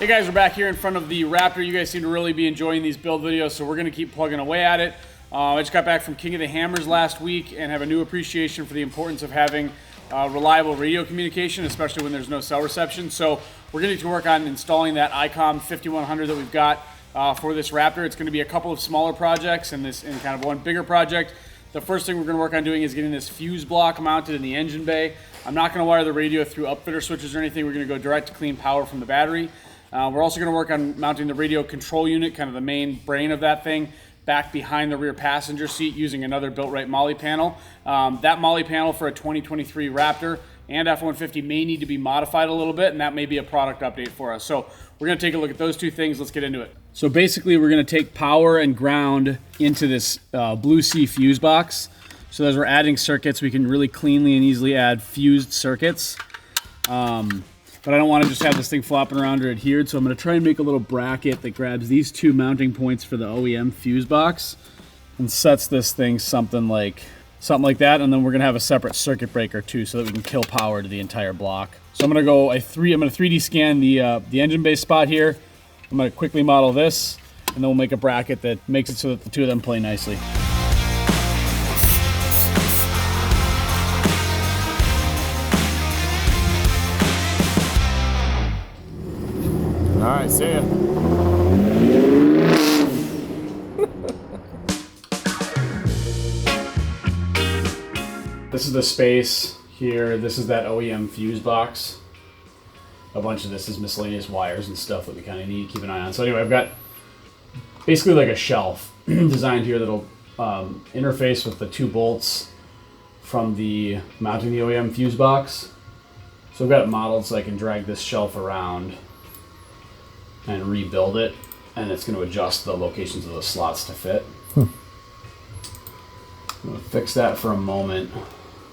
guys, we're back here in front of the Raptor. You guys seem to really be enjoying these build videos, so we're going to keep plugging away at it. I just got back from King of the Hammers last week and have a new appreciation for the importance of having reliable radio communication, especially when there's no cell reception. So we're going to need to work on installing that ICOM 5100 that we've got for this Raptor. It's going to be a couple of smaller projects and kind of one bigger project. The first thing we're going to work on doing is getting this fuse block mounted in the engine bay. I'm not going to wire the radio through upfitter switches or anything. We're going to go direct to clean power from the battery. We're also going to work on mounting the radio control unit, kind of the main brain of that thing, back behind the rear passenger seat using another BuiltRight Molly panel. That Molly panel for a 2023 Raptor and F-150 may need to be modified a little bit, and that may be a product update for us. So we're going to take a look at those two things. Let's get into it. So basically we're going to take power and ground into this Blue Sea fuse box. So as we're adding circuits, we can really cleanly and easily add fused circuits. But I don't want to just have this thing flopping around or adhered, so I'm going to try and make a little bracket that grabs these two mounting points for the OEM fuse box and sets this thing something like that, and then we're going to have a separate circuit breaker too so that we can kill power to the entire block. So I'm going to go I'm going to 3D scan the engine bay spot here. I'm going to quickly model this, and then we'll make a bracket that makes it so that the two of them play nicely. All right, see ya. This is the space here. This is that OEM fuse box. A bunch of this is miscellaneous wires and stuff that we kind of need to keep an eye on. So anyway, I've got basically like a shelf designed here that'll interface with the two bolts from the mounting the OEM fuse box. So I've got it modeled so I can drag this shelf around and rebuild it, and it's going to adjust the locations of the slots to fit. I'm going to fix that for a moment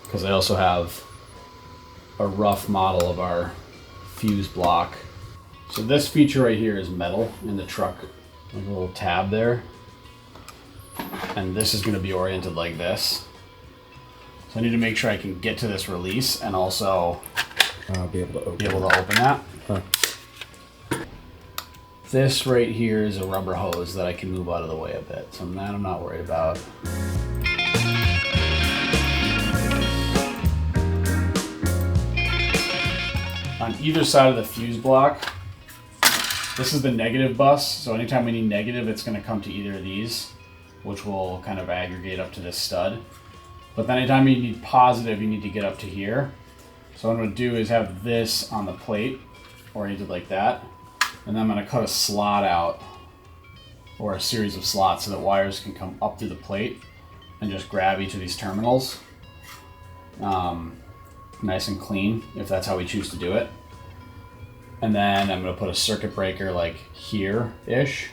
because I also have a rough model of our fuse block. So this feature right here is metal in the truck, like a little tab there, and this is going to be oriented like this. So I need to make sure I can get to this release and also be able to open that. Huh. This right here is a rubber hose that I can move out of the way a bit, so that I'm not worried about. On either side of the fuse block, this is the negative bus, so anytime we need negative, it's going to come to either of these, which will kind of aggregate up to this stud. But then anytime you need positive, you need to get up to here. So what I'm going to do is have this on the plate, oriented like that. And then I'm going to cut a slot out, or a series of slots, so that wires can come up through the plate and just grab each of these terminals. Nice and clean, if that's how we choose to do it. And then I'm going to put a circuit breaker like here-ish.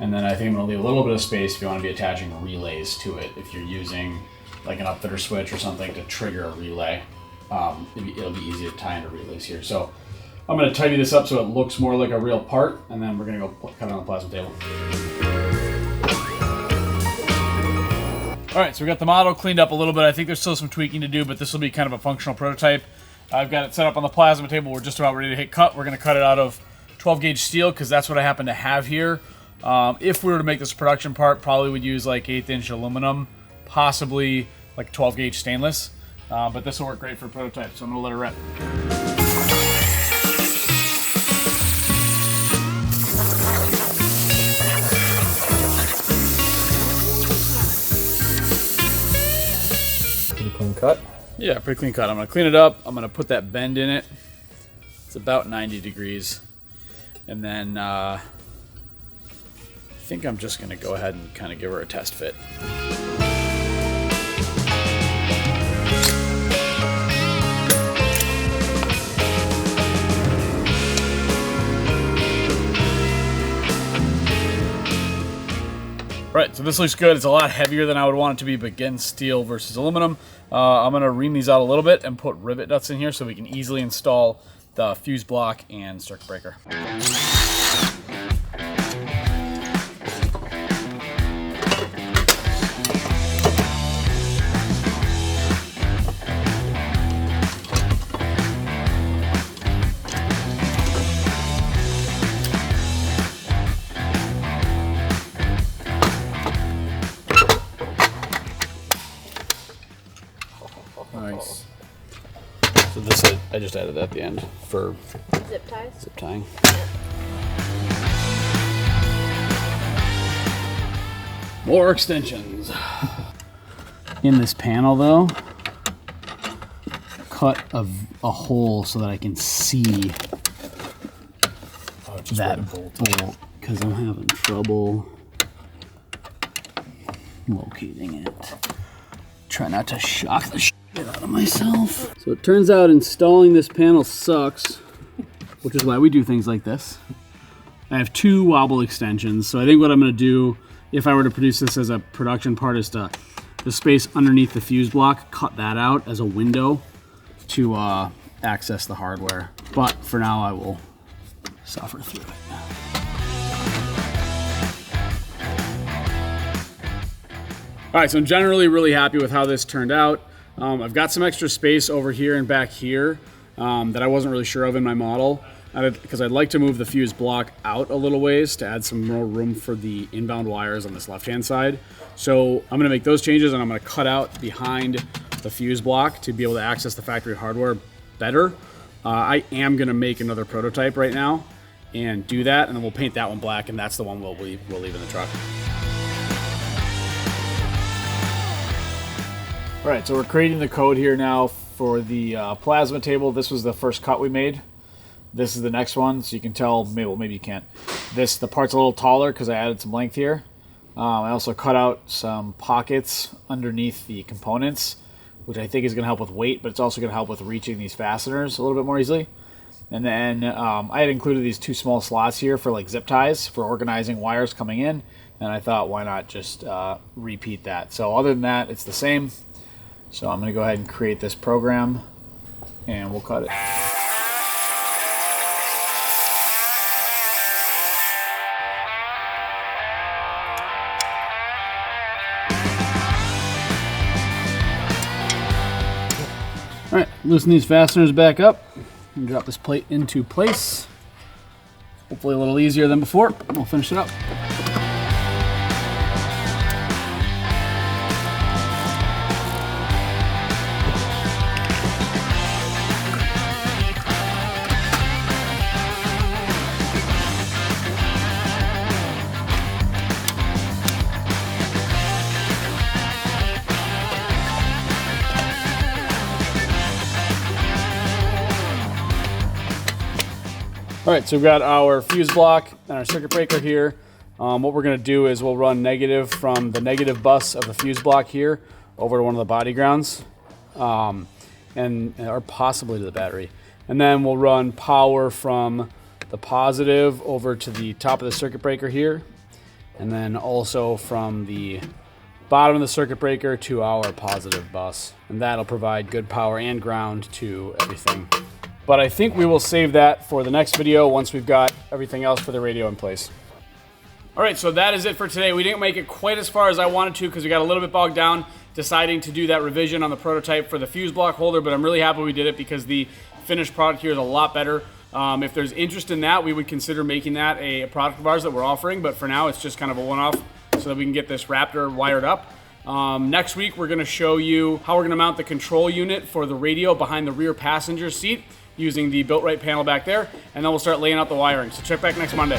And then I think I'm going to leave a little bit of space if you want to be attaching relays to it. If you're using like an upfitter switch or something to trigger a relay, it'll be easy to tie into relays here. So I'm going to tidy this up so it looks more like a real part, and then we're going to go cut it on the plasma table. All right, so we got the model cleaned up a little bit. I think there's still some tweaking to do, but this will be kind of a functional prototype. I've got it set up on the plasma table. We're just about ready to hit cut. We're going to cut it out of 12 gauge steel because that's what I happen to have here. If we were to make this a production part, probably would use like 1/8 inch aluminum, possibly like 12 gauge stainless. But this will work great for a prototype, so I'm going to let it rip. Clean cut? Yeah, pretty clean cut. I'm going to clean it up. I'm going to put that bend in it. It's about 90 degrees. And then I think I'm just going to go ahead and kind of give her a test fit. Right, so this looks good. It's a lot heavier than I would want it to be, but again, steel versus aluminum. I'm going to ream these out a little bit and put rivet nuts in here so we can easily install the fuse block and circuit breaker. I just added that at the end for Zip ties? zip tying. More extensions. In this panel though, cut a hole so that I can see that bolt, because I'm having trouble locating it. Try not to shock the shit out of myself. So it turns out installing this panel sucks, which is why we do things like this. I have 2 wobble extensions, so I think what I'm gonna do, if I were to produce this as a production part, is to the space underneath the fuse block, cut that out as a window to access the hardware. But for now, I will suffer through it. All right, so I'm generally really happy with how this turned out. I've got some extra space over here and back here that I wasn't really sure of in my model, because I'd like to move the fuse block out a little ways to add some more room for the inbound wires on this left-hand side. So I'm gonna make those changes, and I'm gonna cut out behind the fuse block to be able to access the factory hardware better. I am gonna make another prototype right now and do that, and then we'll paint that one black, and that's the one we'll leave in the truck. All right, so we're creating the code here now for the plasma table. This was the first cut we made. This is the next one, so you can tell, maybe you can't. The part's a little taller because I added some length here. I also cut out some pockets underneath the components, which I think is gonna help with weight, but it's also gonna help with reaching these fasteners a little bit more easily. And then I had included these 2 small slots here for like zip ties for organizing wires coming in. And I thought, why not just repeat that? So other than that, it's the same. So I'm gonna go ahead and create this program and we'll cut it. All right, loosen these fasteners back up and drop this plate into place. Hopefully a little easier than before. We'll finish it up. All right, so we've got our fuse block and our circuit breaker here. What we're gonna do is we'll run negative from the negative bus of the fuse block here over to one of the body grounds, or possibly to the battery. And then we'll run power from the positive over to the top of the circuit breaker here, and then also from the bottom of the circuit breaker to our positive bus. And that'll provide good power and ground to everything. But I think we will save that for the next video once we've got everything else for the radio in place. All right, so that is it for today. We didn't make it quite as far as I wanted to because we got a little bit bogged down deciding to do that revision on the prototype for the fuse block holder, but I'm really happy we did it because the finished product here is a lot better. If there's interest in that, we would consider making that a product of ours that we're offering, but for now it's just kind of a one-off so that we can get this Raptor wired up. Next week, we're gonna show you how we're gonna mount the control unit for the radio behind the rear passenger seat using the BuiltRight panel back there, and then we'll start laying out the wiring. So check back next Monday.